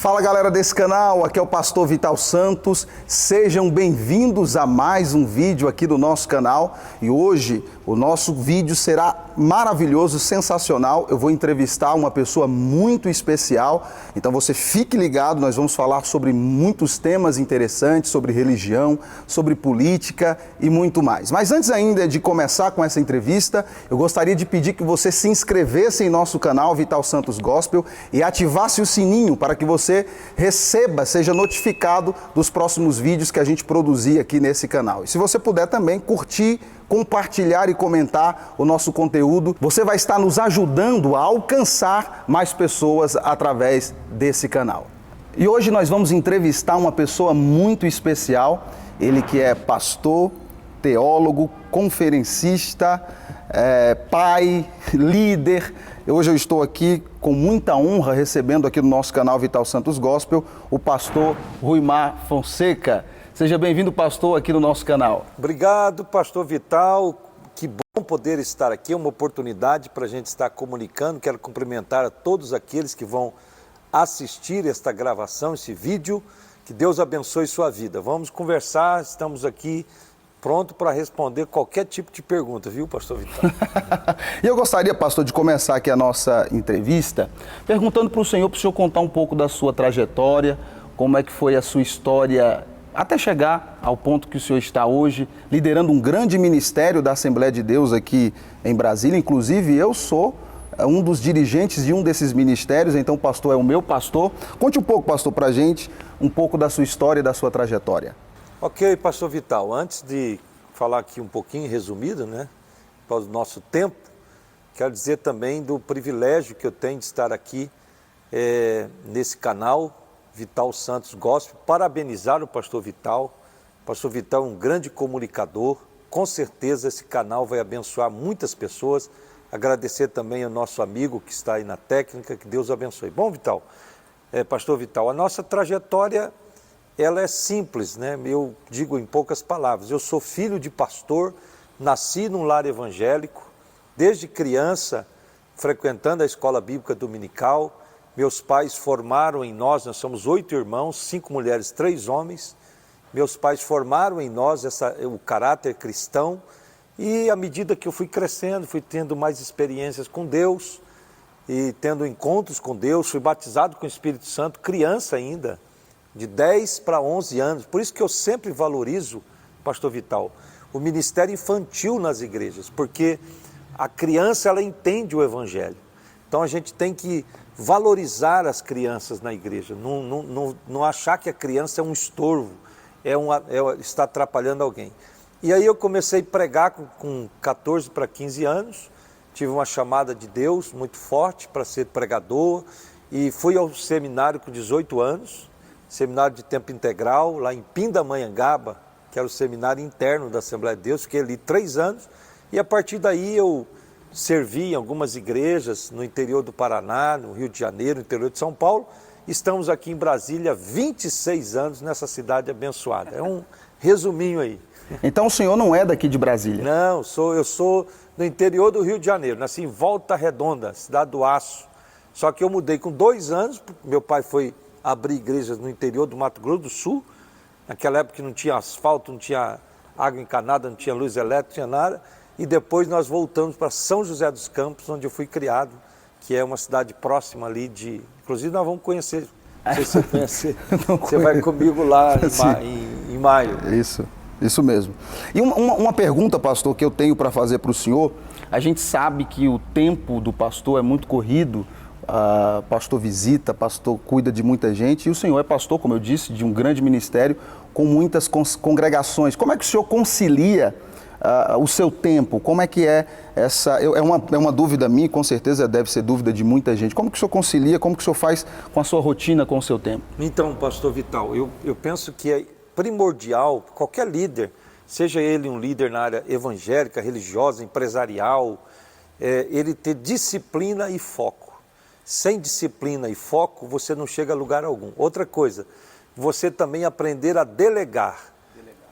Fala galera desse canal, aqui é o pastor Vital Santos, sejam bem-vindos a mais um vídeo aqui do nosso canal e hoje o nosso vídeo será maravilhoso, sensacional. Eu vou entrevistar uma pessoa muito especial, então você fique ligado, nós vamos falar sobre muitos temas interessantes, sobre religião, sobre política e muito mais. Mas antes ainda de começar com essa entrevista, eu gostaria de pedir que você se inscrevesse em nosso canal Vital Santos Gospel e ativasse o sininho para que você receba, seja notificado dos próximos vídeos que a gente produzir aqui nesse canal. E se você puder também curtir, compartilhar e comentar o nosso conteúdo, você vai estar nos ajudando a alcançar mais pessoas através desse canal. E hoje nós vamos entrevistar uma pessoa muito especial, ele que é pastor, teólogo, conferencista, pai, líder. Hoje eu estou aqui com muita honra recebendo aqui no nosso canal Vital Santos Gospel o pastor Ruimar Fonseca. Seja bem-vindo, pastor, aqui no nosso canal. Obrigado, pastor Vital. Que bom poder estar aqui, é uma oportunidade para a gente estar comunicando. Quero cumprimentar a todos aqueles que vão assistir esta gravação, esse vídeo. Que Deus abençoe sua vida. Vamos conversar, estamos aqui pronto para responder qualquer tipo de pergunta, viu, pastor Vital? E eu gostaria, pastor, de começar aqui a nossa entrevista perguntando para o senhor contar um pouco da sua trajetória, como é que foi a sua história até chegar ao ponto que o senhor está hoje, liderando um grande ministério da Assembleia de Deus aqui em Brasília. Inclusive, eu sou um dos dirigentes de um desses ministérios, então o pastor é o meu pastor. Conte um pouco, pastor, para a gente, um pouco da sua história e da sua trajetória. Ok, pastor Vital, antes de falar aqui um pouquinho resumido, né, para o nosso tempo, quero dizer também do privilégio que eu tenho de estar aqui nesse canal, Vital Santos Gospel, parabenizar o pastor Vital. O pastor Vital é um grande comunicador, com certeza esse canal vai abençoar muitas pessoas. Agradecer também ao nosso amigo que está aí na técnica, que Deus abençoe. Bom, Vital, pastor Vital, a nossa trajetória, ela é simples, né? Eu digo em poucas palavras, eu sou filho de pastor, nasci num lar evangélico, desde criança, frequentando a escola bíblica dominical. Meus pais formaram em nós somos 8 irmãos, 5 mulheres, 3 homens. Meus pais formaram em nós o caráter cristão e à medida que eu fui crescendo, fui tendo mais experiências com Deus e tendo encontros com Deus, fui batizado com o Espírito Santo, criança ainda, de 10 para 11 anos. Por isso que eu sempre valorizo, pastor Vital, o ministério infantil nas igrejas, porque a criança ela entende o evangelho. Então a gente tem que valorizar as crianças na igreja, não achar que a criança é um estorvo, está atrapalhando alguém. E aí eu comecei a pregar com 14 para 15 anos, tive uma chamada de Deus muito forte para ser pregador e fui ao seminário com 18 anos, seminário de tempo integral, lá em Pindamonhangaba, que era o seminário interno da Assembleia de Deus, fiquei ali 3 anos e a partir daí eu servi em algumas igrejas no interior do Paraná, no Rio de Janeiro, no interior de São Paulo. Estamos aqui em Brasília há 26 anos nessa cidade abençoada. É um resuminho aí. Então o senhor não é daqui de Brasília? Não, eu sou do interior do Rio de Janeiro, nasci em Volta Redonda, cidade do Aço. Só que eu mudei com 2 anos, meu pai foi abrir igrejas no interior do Mato Grosso do Sul. Naquela época não tinha asfalto, não tinha água encanada, não tinha luz elétrica, não tinha nada. E depois nós voltamos para São José dos Campos, onde eu fui criado, que é uma cidade próxima ali de... Inclusive nós vamos conhecer, não sei se você conhecer, você vai comigo lá em maio. Isso mesmo. E uma pergunta, pastor, que eu tenho para fazer para o senhor. A gente sabe que o tempo do pastor é muito corrido, pastor visita, pastor cuida de muita gente, e o senhor é pastor, como eu disse, de um grande ministério, com muitas congregações. Como é que o senhor concilia o seu tempo? Como é que é essa... É uma dúvida minha, com certeza deve ser dúvida de muita gente. Como que o senhor concilia, como que o senhor faz com a sua rotina, com o seu tempo? Então, pastor Vital, eu penso que é primordial, qualquer líder, seja ele um líder na área evangélica, religiosa, empresarial, ele ter disciplina e foco. Sem disciplina e foco, você não chega a lugar algum. Outra coisa, você também aprender a delegar.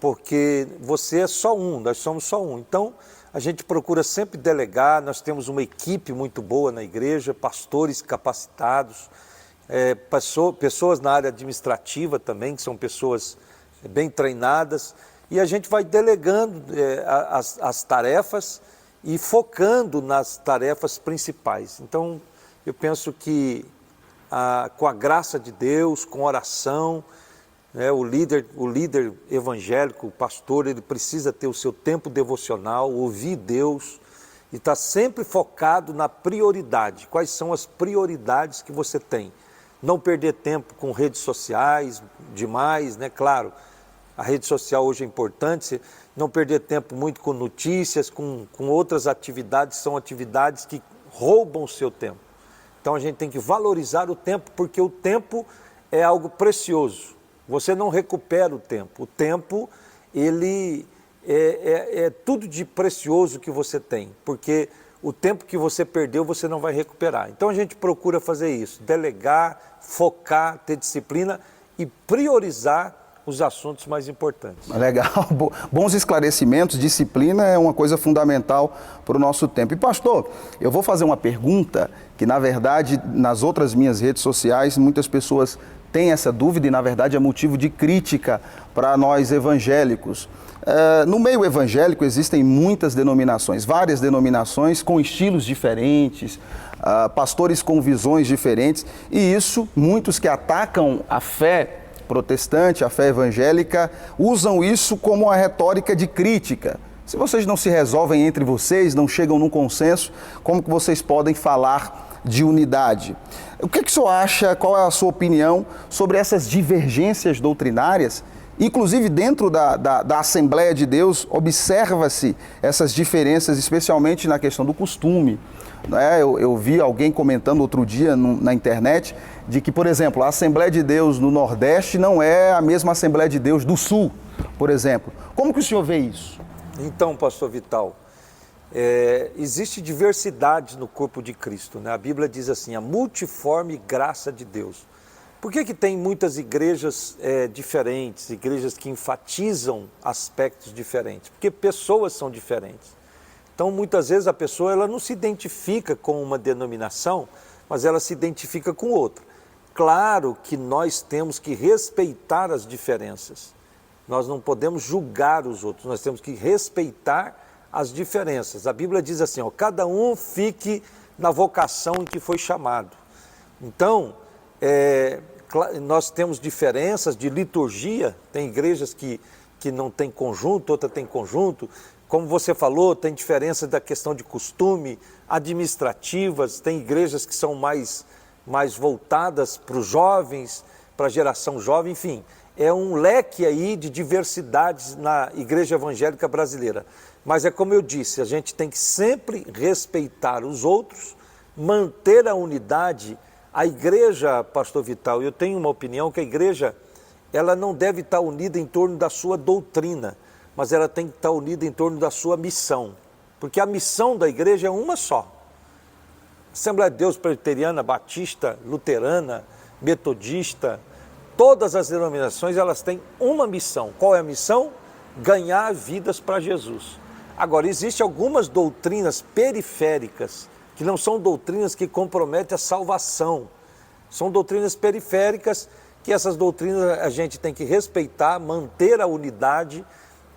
Porque você é só um, nós somos só um. Então, a gente procura sempre delegar, nós temos uma equipe muito boa na igreja, pastores capacitados, pessoas na área administrativa também, que são pessoas bem treinadas, e a gente vai delegando as tarefas e focando nas tarefas principais. Então, eu penso que com a graça de Deus, com oração, o líder evangélico, o pastor, ele precisa ter o seu tempo devocional, ouvir Deus e estar sempre focado na prioridade. Quais são as prioridades que você tem? Não perder tempo com redes sociais demais, né? Claro, a rede social hoje é importante, não perder tempo muito com notícias, com outras atividades, são atividades que roubam o seu tempo. Então a gente tem que valorizar o tempo, porque o tempo é algo precioso. Você não recupera o tempo. O tempo, ele é tudo de precioso que você tem, porque o tempo que você perdeu, você não vai recuperar. Então a gente procura fazer isso, delegar, focar, ter disciplina e priorizar os assuntos mais importantes. Legal, bons esclarecimentos, disciplina é uma coisa fundamental para o nosso tempo. E pastor, eu vou fazer uma pergunta que na verdade nas outras minhas redes sociais muitas pessoas têm essa dúvida e na verdade é motivo de crítica para nós evangélicos. No meio evangélico existem muitas denominações, várias denominações com estilos diferentes, pastores com visões diferentes, e isso, muitos que atacam a fé protestante, a fé evangélica, usam isso como uma retórica de crítica. Se vocês não se resolvem entre vocês, não chegam num consenso, como que vocês podem falar de unidade? O que o senhor acha, qual é a sua opinião sobre essas divergências doutrinárias? Inclusive dentro da Assembleia de Deus, observa-se essas diferenças, especialmente na questão do costume. Eu vi alguém comentando outro dia na internet de que, por exemplo, a Assembleia de Deus no Nordeste não é a mesma Assembleia de Deus do Sul, por exemplo. Como que o senhor vê isso? Então, pastor Vital, existe diversidade no corpo de Cristo, né? A Bíblia diz assim, a multiforme graça de Deus. Por que tem muitas igrejas diferentes, igrejas que enfatizam aspectos diferentes? Porque pessoas são diferentes. Então, muitas vezes a pessoa ela não se identifica com uma denominação, mas ela se identifica com outra. Claro que nós temos que respeitar as diferenças. Nós não podemos julgar os outros, nós temos que respeitar as diferenças. A Bíblia diz assim, cada um fique na vocação em que foi chamado. Então, nós temos diferenças de liturgia, tem igrejas que não tem conjunto, outra tem conjunto. Como você falou, tem diferença da questão de costume, administrativas, tem igrejas que são mais voltadas para os jovens, para a geração jovem, enfim. É um leque aí de diversidades na igreja evangélica brasileira. Mas é como eu disse, a gente tem que sempre respeitar os outros, manter a unidade. A igreja, pastor Vital, eu tenho uma opinião que a igreja ela não deve estar unida em torno da sua doutrina, mas ela tem que estar unida em torno da sua missão. Porque a missão da igreja é uma só. Assembleia de Deus Presbiteriana, Batista, Luterana, Metodista, todas as denominações elas têm uma missão. Qual é a missão? Ganhar vidas para Jesus. Agora, existem algumas doutrinas periféricas, que não são doutrinas que comprometem a salvação. São doutrinas periféricas, que essas doutrinas a gente tem que respeitar, manter a unidade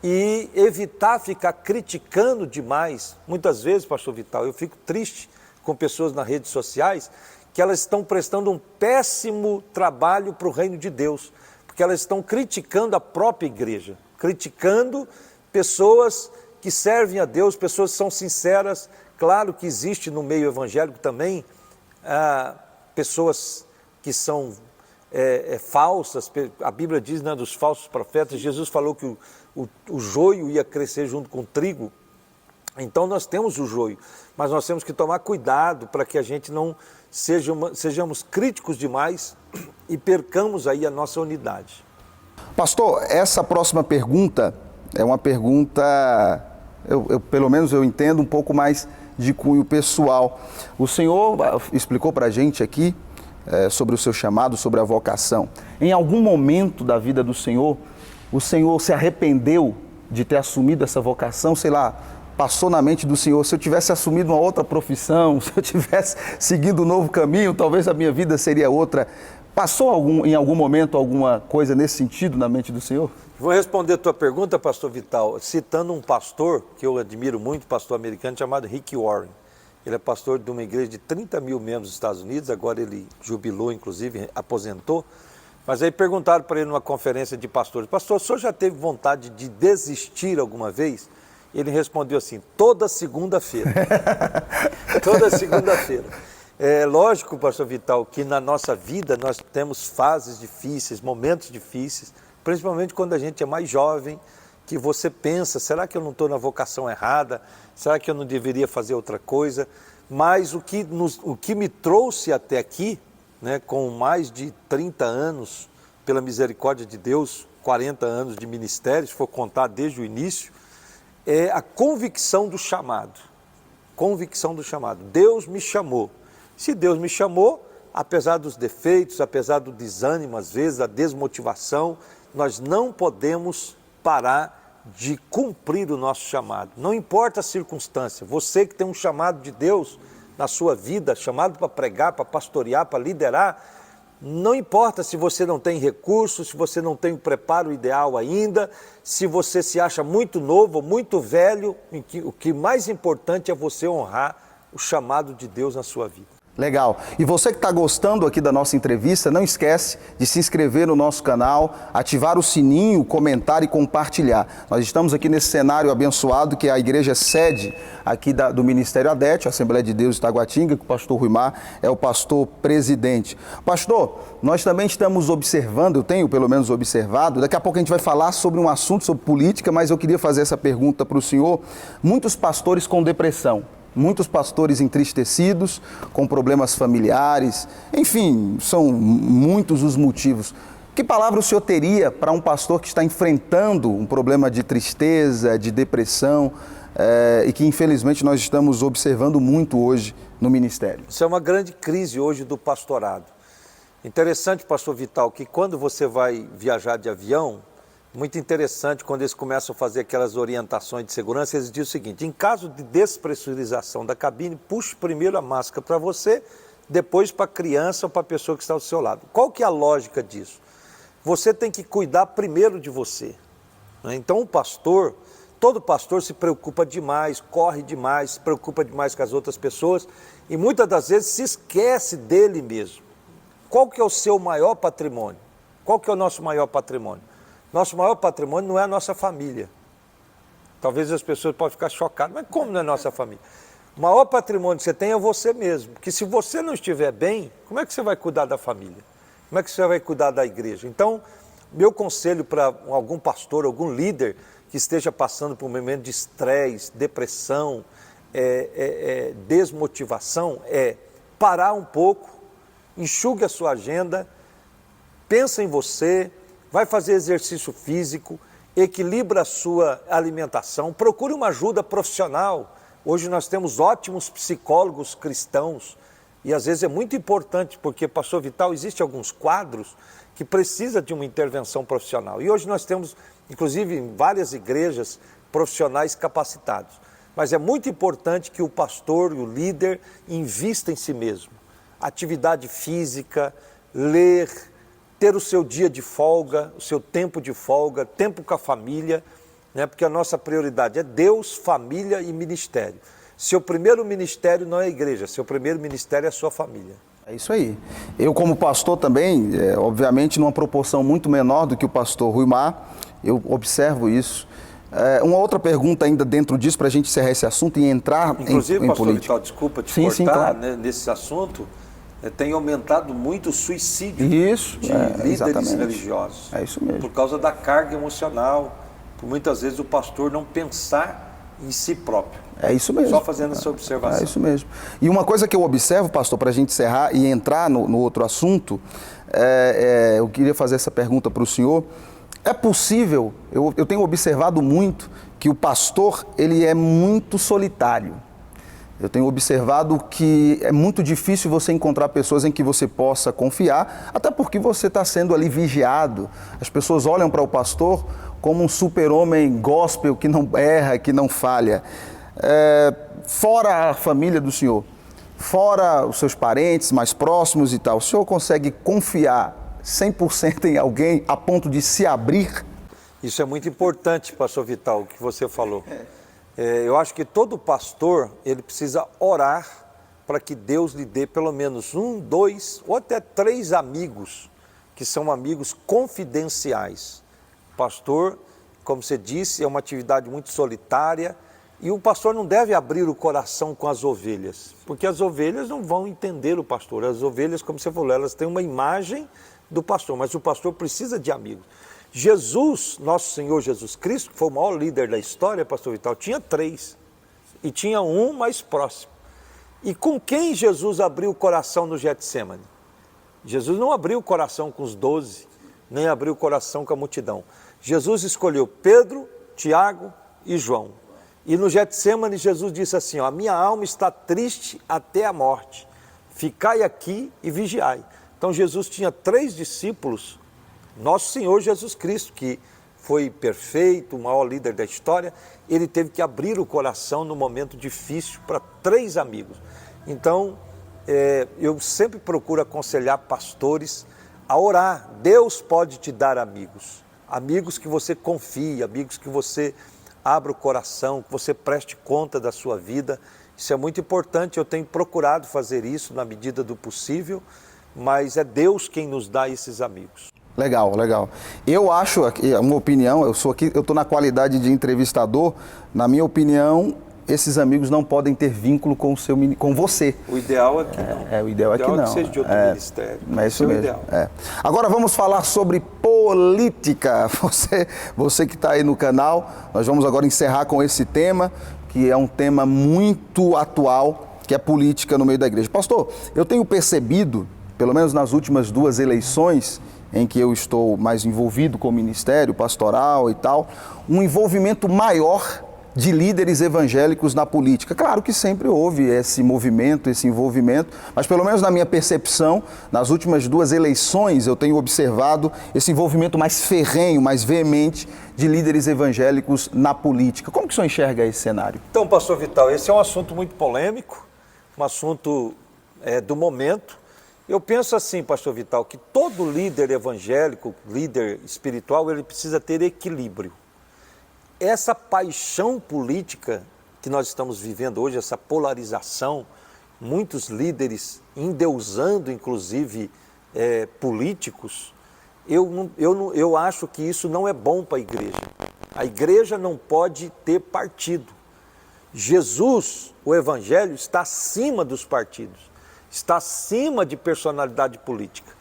e evitar ficar criticando demais. Muitas vezes, pastor Vital, eu fico triste com pessoas nas redes sociais que elas estão prestando um péssimo trabalho para o reino de Deus, porque elas estão criticando a própria igreja, criticando pessoas que servem a Deus, pessoas que são sinceras. Claro que existe no meio evangélico também pessoas que são falsas. A Bíblia diz, né, dos falsos profetas. Jesus falou que o joio ia crescer junto com o trigo. Então nós temos o joio, mas nós temos que tomar cuidado para que a gente não sejamos críticos demais e percamos aí a nossa unidade. Pastor, essa próxima pergunta é uma pergunta, pelo menos eu entendo, um pouco mais de cunho pessoal. O senhor explicou para a gente aqui sobre o seu chamado, sobre a vocação. Em algum momento da vida do senhor, o senhor se arrependeu de ter assumido essa vocação, sei lá, passou na mente do senhor, se eu tivesse assumido uma outra profissão, se eu tivesse seguido um novo caminho, talvez a minha vida seria outra. Passou em algum momento alguma coisa nesse sentido na mente do senhor? Vou responder a tua pergunta, pastor Vital, citando um pastor que eu admiro muito, pastor americano, chamado Rick Warren. Ele é pastor de uma igreja de 30 mil membros dos Estados Unidos, agora ele jubilou, inclusive, aposentou. Mas aí perguntaram para ele numa conferência de pastores, pastor, o senhor já teve vontade de desistir alguma vez? Ele respondeu assim, toda segunda-feira. Toda segunda-feira. É lógico, pastor Vital, que na nossa vida nós temos fases difíceis, momentos difíceis, principalmente quando a gente é mais jovem, que você pensa, será que eu não estou na vocação errada? Será que eu não deveria fazer outra coisa? Mas o que me trouxe até aqui, né, com mais de 30 anos, pela misericórdia de Deus, 40 anos de ministério, se for contar desde o início, é a convicção do chamado. Convicção do chamado. Deus me chamou. Se Deus me chamou, apesar dos defeitos, apesar do desânimo, às vezes, da desmotivação, nós não podemos parar de cumprir o nosso chamado. Não importa a circunstância, você que tem um chamado de Deus na sua vida, chamado para pregar, para pastorear, para liderar, não importa se você não tem recursos, se você não tem o preparo ideal ainda, se você se acha muito novo, muito velho, o que mais importante é você honrar o chamado de Deus na sua vida. Legal. E você que está gostando aqui da nossa entrevista, não esquece de se inscrever no nosso canal, ativar o sininho, comentar e compartilhar. Nós estamos aqui nesse cenário abençoado que é a igreja sede aqui do Ministério Adete, a Assembleia de Deus de Taguatinga, que o pastor Ruimar é o pastor presidente. Pastor, nós também estamos observando, eu tenho pelo menos observado, daqui a pouco a gente vai falar sobre um assunto sobre política, mas eu queria fazer essa pergunta para o senhor. Muitos pastores com depressão. Muitos pastores entristecidos, com problemas familiares, enfim, são muitos os motivos. Que palavra o senhor teria para um pastor que está enfrentando um problema de tristeza, de depressão, e que infelizmente nós estamos observando muito hoje no ministério? Isso é uma grande crise hoje do pastorado. Interessante, pastor Vital, que quando você vai viajar de avião, muito interessante, quando eles começam a fazer aquelas orientações de segurança, eles dizem o seguinte, em caso de despressurização da cabine, puxe primeiro a máscara para você, depois para a criança ou para a pessoa que está ao seu lado. Qual que é a lógica disso? Você tem que cuidar primeiro de você. Então o pastor, todo pastor se preocupa demais, corre demais, se preocupa demais com as outras pessoas e muitas das vezes se esquece dele mesmo. Qual que é o seu maior patrimônio? Qual que é o nosso maior patrimônio? Nosso maior patrimônio não é a nossa família. Talvez as pessoas possam ficar chocadas, mas como não é nossa família? O maior patrimônio que você tem é você mesmo. Porque se você não estiver bem, como é que você vai cuidar da família? Como é que você vai cuidar da igreja? Então, meu conselho para algum pastor, algum líder que esteja passando por um momento de estresse, depressão, desmotivação, é parar um pouco, enxugue a sua agenda, pensa em você, vai fazer exercício físico, equilibra a sua alimentação, procure uma ajuda profissional. Hoje nós temos ótimos psicólogos cristãos e às vezes é muito importante, porque, pastor Vital, existem alguns quadros que precisam de uma intervenção profissional. E hoje nós temos, inclusive em várias igrejas, profissionais capacitados. Mas é muito importante que o pastor e o líder invista em si mesmo. Atividade física, ler, ter o seu dia de folga, o seu tempo de folga, tempo com a família, né? Porque a nossa prioridade é Deus, família e ministério. Seu primeiro ministério não é a igreja, seu primeiro ministério é a sua família. É isso aí. Eu como pastor também, obviamente numa proporção muito menor do que o pastor Ruimar, eu observo isso. Uma outra pergunta ainda dentro disso, para a gente encerrar esse assunto e entrar inclusive, em pastor política. Vital, desculpa te sim, cortar, sim, claro. Né, nesse assunto, tem aumentado muito o suicídio isso, de líderes exatamente. religiosos. É isso mesmo. Por causa da carga emocional, por muitas vezes o pastor não pensar em si próprio. É isso mesmo. Só fazendo essa observação. É isso mesmo. E uma coisa que eu observo, pastor, para a gente encerrar e entrar no outro assunto, eu queria fazer essa pergunta para o senhor. É possível, eu tenho observado muito, que o pastor ele é muito solitário. Eu tenho observado que é muito difícil você encontrar pessoas em que você possa confiar, até porque você está sendo ali vigiado. As pessoas olham para o pastor como um super-homem gospel que não erra, que não falha. fora a família do senhor, fora os seus parentes mais próximos e tal, o senhor consegue confiar 100% em alguém a ponto de se abrir? Isso é muito importante, pastor Vital, o que você falou. Eu acho que todo pastor, ele precisa orar para que Deus lhe dê pelo menos 1, 2 ou até 3 amigos, que são amigos confidenciais. Pastor, como você disse, é uma atividade muito solitária e o pastor não deve abrir o coração com as ovelhas, porque as ovelhas não vão entender o pastor. As ovelhas, como você falou, elas têm uma imagem do pastor, mas o pastor precisa de amigos. Jesus, nosso Senhor Jesus Cristo, que foi o maior líder da história, pastor Vital, tinha 3 e tinha um mais próximo. E com quem Jesus abriu o coração no Getsêmani? Jesus não abriu o coração com os 12, nem abriu o coração com a multidão. Jesus escolheu Pedro, Tiago e João. E no Getsêmani Jesus disse assim, ó, a minha alma está triste até a morte, ficai aqui e vigiai. Então Jesus tinha 3 discípulos, nosso Senhor Jesus Cristo, que foi perfeito, o maior líder da história, ele teve que abrir o coração no momento difícil para 3 amigos. Então, eu sempre procuro aconselhar pastores a orar. Deus pode te dar amigos, amigos que você confie, amigos que você abra o coração, que você preste conta da sua vida. Isso é muito importante, eu tenho procurado fazer isso na medida do possível, mas é Deus quem nos dá esses amigos. Legal, legal. Eu acho, uma opinião, eu estou na qualidade de entrevistador, na minha opinião, esses amigos não podem ter vínculo com você. O ideal é que não. O ideal é que não. Que seja de outro ministério. É isso mesmo. Ideal. Agora vamos falar sobre política. Você que está aí no canal, nós vamos agora encerrar com esse tema, que é um tema muito atual, que é política no meio da igreja. Pastor, eu tenho percebido, pelo menos nas últimas 2 eleições, em que eu estou mais envolvido com o ministério pastoral e tal, um envolvimento maior de líderes evangélicos na política. Claro que sempre houve esse movimento, esse envolvimento, mas pelo menos na minha percepção, nas últimas 2 eleições eu tenho observado esse envolvimento mais ferrenho, mais veemente de líderes evangélicos na política. Como que o senhor enxerga esse cenário? Então, pastor Vital, esse é um assunto muito polêmico, um assunto do momento. Eu penso assim, pastor Vital, que todo líder evangélico, líder espiritual, ele precisa ter equilíbrio. Essa paixão política que nós estamos vivendo hoje, essa polarização, muitos líderes endeusando, inclusive, políticos, eu acho que isso não é bom para a igreja. A igreja não pode ter partido. Jesus, o evangelho, está acima dos partidos. Está acima de personalidade política.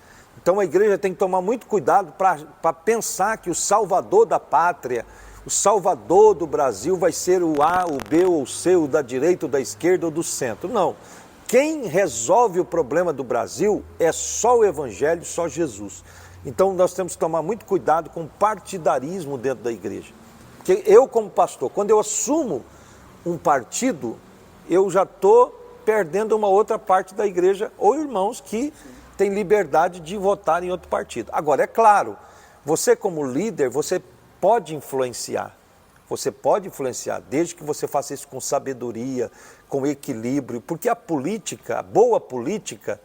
Então a igreja tem que tomar muito cuidado para pensar que o salvador da pátria, o salvador do Brasil vai ser o A, o B ou o C, o da direita, o da esquerda ou do centro. Não. Quem resolve o problema do Brasil é só o evangelho, só Jesus. Então nós temos que tomar muito cuidado com o partidarismo dentro da igreja. Porque eu, como pastor, quando eu assumo um partido, eu já estou perdendo uma outra parte da igreja ou irmãos que têm liberdade de votar em outro partido. Agora, é claro, você como líder, você pode influenciar. Você pode influenciar, desde que você faça isso com sabedoria, com equilíbrio, porque a política, a boa política,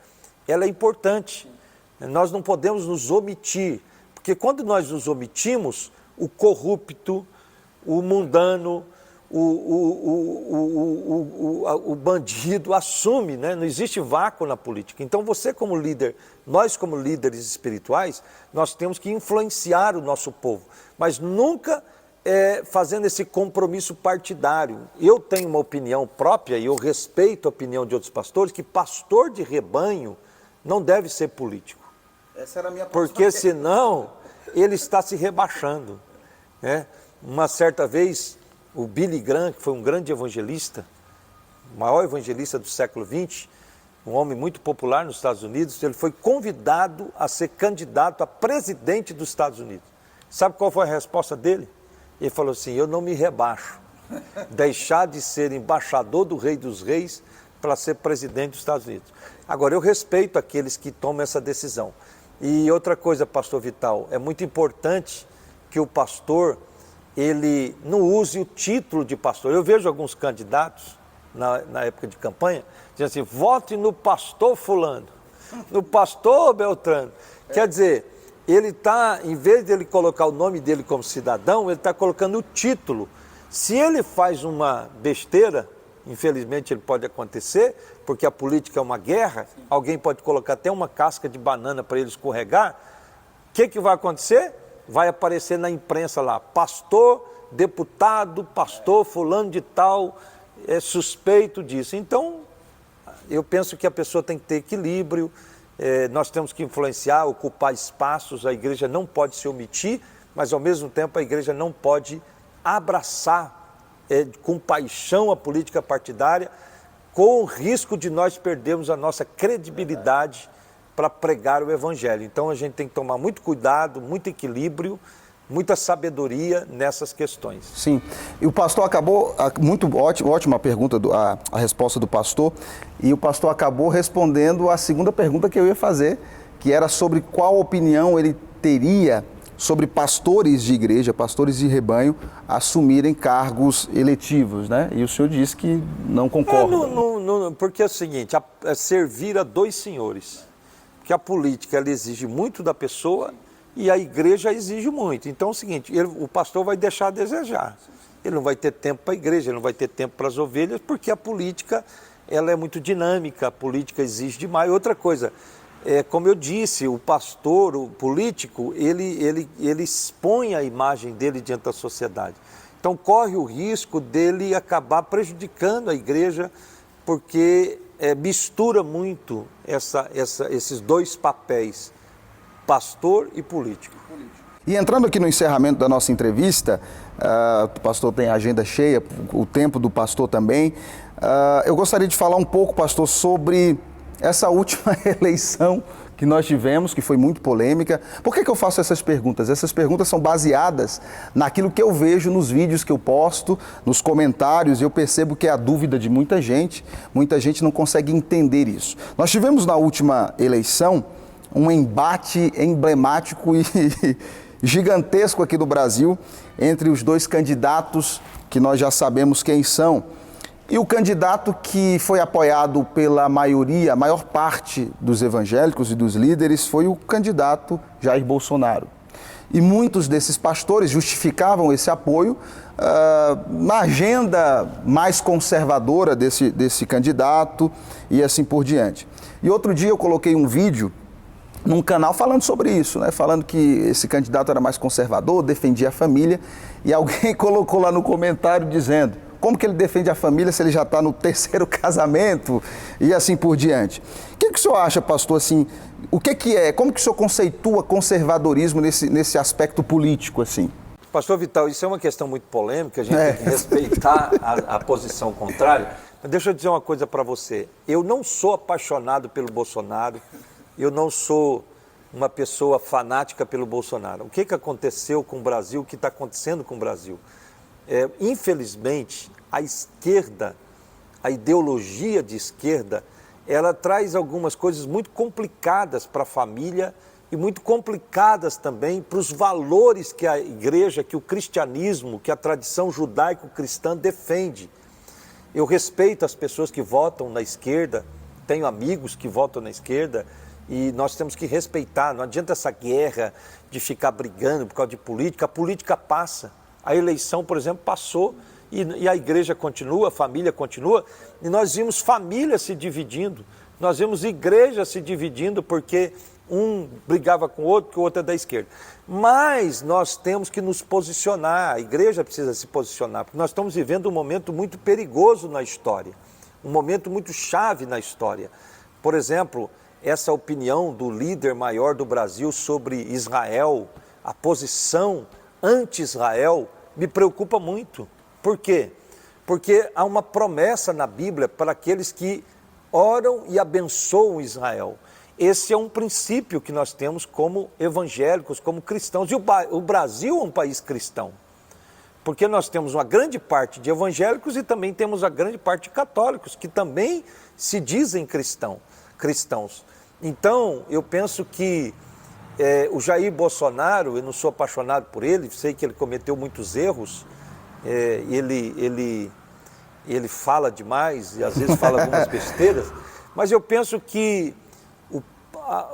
ela é importante. Nós não podemos nos omitir, porque quando nós nos omitimos, o corrupto, o mundano, o bandido assume, né? Não existe vácuo na política. Então você como líder, nós como líderes espirituais, nós temos que influenciar o nosso povo, mas nunca fazendo esse compromisso partidário. Eu tenho uma opinião própria e eu respeito a opinião de outros pastores, que pastor de rebanho não deve ser político. Essa era a minha porque senão ele está se rebaixando, né? Uma certa vez, o Billy Graham, que foi um grande evangelista, o maior evangelista do século XX, um homem muito popular nos Estados Unidos, ele foi convidado a ser candidato a presidente dos Estados Unidos. Sabe qual foi a resposta dele? Ele falou assim, eu não me rebaixo, deixar de ser embaixador do Rei dos Reis para ser presidente dos Estados Unidos. Agora, eu respeito aqueles que tomam essa decisão. E outra coisa, pastor Vital, é muito importante que o pastor, ele não use o título de pastor. Eu vejo alguns candidatos, na época de campanha, dizendo assim, vote no pastor fulano, no pastor Beltrano. Quer dizer, ele está, em vez de ele colocar o nome dele como cidadão, ele está colocando o título. Se ele faz uma besteira, infelizmente ele pode acontecer, porque a política é uma guerra, alguém pode colocar até uma casca de banana para ele escorregar, o que vai acontecer? Vai aparecer na imprensa lá, pastor, deputado, pastor fulano de tal, é suspeito disso. Então, eu penso que a pessoa tem que ter equilíbrio, nós temos que influenciar, ocupar espaços, a igreja não pode se omitir, mas ao mesmo tempo a igreja não pode abraçar com paixão a política partidária, com o risco de nós perdermos a nossa credibilidade para pregar o evangelho. Então a gente tem que tomar muito cuidado, muito equilíbrio, muita sabedoria nessas questões. Sim, e o pastor acabou, muito ótima a pergunta, a resposta do pastor, e o pastor acabou respondendo a segunda pergunta que eu ia fazer, que era sobre qual opinião ele teria sobre pastores de igreja, pastores de rebanho, assumirem cargos eletivos, né? E o senhor disse que não concorda. Porque é o seguinte, é servir a dois senhores, que a política ela exige muito da pessoa, e a igreja exige muito. Então é o seguinte, o pastor vai deixar a desejar. Ele não vai ter tempo para a igreja, ele não vai ter tempo para as ovelhas, porque a política ela é muito dinâmica, a política exige demais. Outra coisa, como eu disse, o pastor, o político, ele expõe a imagem dele diante da sociedade. Então corre o risco dele acabar prejudicando a igreja, porque mistura muito esses dois papéis, pastor e político. E entrando aqui no encerramento da nossa entrevista, o pastor tem a agenda cheia, o tempo do pastor também, eu gostaria de falar um pouco, pastor, sobre essa última eleição que nós tivemos, que foi muito polêmica. Por que eu faço essas perguntas? Essas perguntas são baseadas naquilo que eu vejo nos vídeos que eu posto, nos comentários, e eu percebo que é a dúvida de muita gente não consegue entender isso. Nós tivemos na última eleição um embate emblemático e gigantesco aqui no Brasil entre os dois candidatos que nós já sabemos quem são. E o candidato que foi apoiado pela maioria, a maior parte dos evangélicos e dos líderes, foi o candidato Jair Bolsonaro. E muitos desses pastores justificavam esse apoio na agenda mais conservadora desse candidato e assim por diante. E outro dia eu coloquei um vídeo num canal falando sobre isso, né? Falando que esse candidato era mais conservador, defendia a família, e alguém colocou lá no comentário dizendo: como que ele defende a família se ele já está no terceiro casamento e assim por diante? O que o senhor acha, pastor, assim, como que o senhor conceitua conservadorismo nesse aspecto político, assim? Pastor Vital, isso é uma questão muito polêmica, a gente tem que respeitar a posição contrária. Mas deixa eu dizer uma coisa para você, eu não sou apaixonado pelo Bolsonaro, eu não sou uma pessoa fanática pelo Bolsonaro. O que aconteceu com o Brasil, o que está acontecendo com o Brasil? Infelizmente, a esquerda, a ideologia de esquerda, ela traz algumas coisas muito complicadas para a família e muito complicadas também para os valores que a igreja, que o cristianismo, que a tradição judaico-cristã defende. Eu respeito as pessoas que votam na esquerda, tenho amigos que votam na esquerda, e nós temos que respeitar, não adianta essa guerra de ficar brigando por causa de política, a política passa. A eleição, por exemplo, passou e a igreja continua, a família continua, e nós vimos famílias se dividindo, nós vimos igrejas se dividindo porque um brigava com o outro, que o outro é da esquerda. Mas nós temos que nos posicionar, a igreja precisa se posicionar, porque nós estamos vivendo um momento muito perigoso na história, um momento muito chave na história. Por exemplo, essa opinião do líder maior do Brasil sobre Israel, a posição anti-Israel, me preocupa muito. Por quê? Porque há uma promessa na Bíblia para aqueles que oram e abençoam Israel. Esse é um princípio que nós temos como evangélicos, como cristãos. E o Brasil é um país cristão, porque nós temos uma grande parte de evangélicos e também temos a grande parte de católicos, que também se dizem cristãos. Então, eu penso que o Jair Bolsonaro, eu não sou apaixonado por ele, sei que ele cometeu muitos erros, ele fala demais e às vezes fala algumas besteiras, mas eu penso que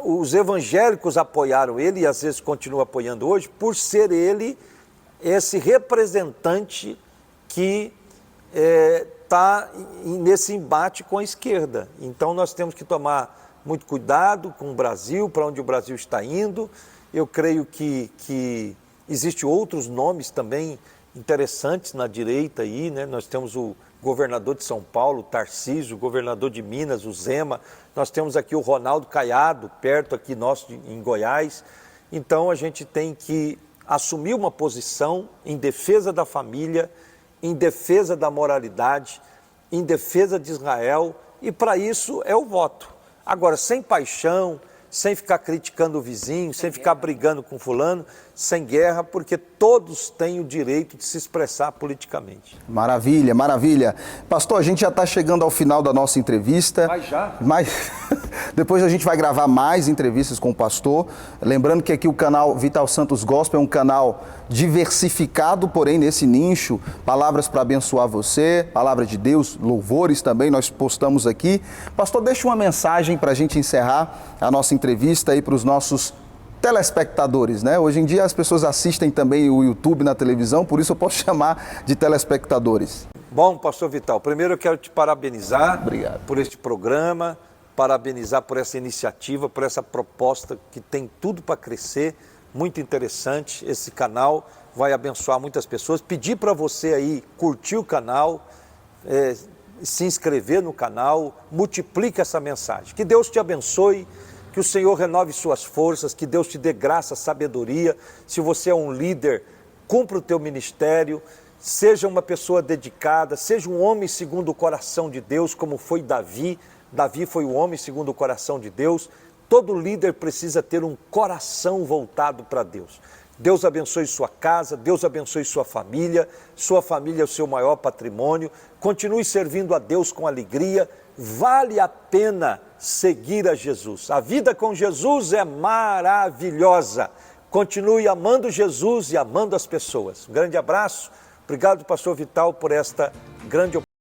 os evangélicos apoiaram ele e às vezes continuam apoiando hoje por ser ele esse representante que está nesse embate com a esquerda. Então nós temos que tomar muito cuidado com o Brasil, para onde o Brasil está indo. Eu creio que existem outros nomes também interessantes na direita aí, né? Nós temos o governador de São Paulo, o Tarcísio, o governador de Minas, o Zema. Nós temos aqui o Ronaldo Caiado, perto aqui nosso em Goiás. Então a gente tem que assumir uma posição em defesa da família, em defesa da moralidade, em defesa de Israel, e para isso é o voto. Agora, sem paixão, sem ficar criticando o vizinho, sem ficar brigando com fulano, sem guerra, porque todos têm o direito de se expressar politicamente. Maravilha, maravilha. Pastor, a gente já está chegando ao final da nossa entrevista. Mas já? Mas depois a gente vai gravar mais entrevistas com o pastor. Lembrando que aqui o canal Vital Santos Gospel é um canal diversificado, porém nesse nicho, palavras para abençoar você, palavra de Deus, louvores também, nós postamos aqui. Pastor, deixa uma mensagem para a gente encerrar a nossa entrevista aí para os nossos telespectadores, né? Hoje em dia as pessoas assistem também o YouTube na televisão, por isso eu posso chamar de telespectadores. Bom, pastor Vital, primeiro eu quero te parabenizar Obrigado. Por este programa, parabenizar por essa iniciativa, por essa proposta que tem tudo para crescer, muito interessante. Esse canal vai abençoar muitas pessoas. Pedir para você aí curtir o canal, se inscrever no canal, multiplique essa mensagem. Que Deus te abençoe, que o Senhor renove suas forças, que Deus te dê graça, sabedoria. Se você é um líder, cumpra o teu ministério, seja uma pessoa dedicada, seja um homem segundo o coração de Deus, como foi Davi. Davi foi o homem segundo o coração de Deus. Todo líder precisa ter um coração voltado para Deus. Deus abençoe sua casa, Deus abençoe sua família é o seu maior patrimônio. Continue servindo a Deus com alegria. Vale a pena seguir a Jesus. A vida com Jesus é maravilhosa. Continue amando Jesus e amando as pessoas. Um grande abraço. Obrigado, pastor Vital, por esta grande oportunidade.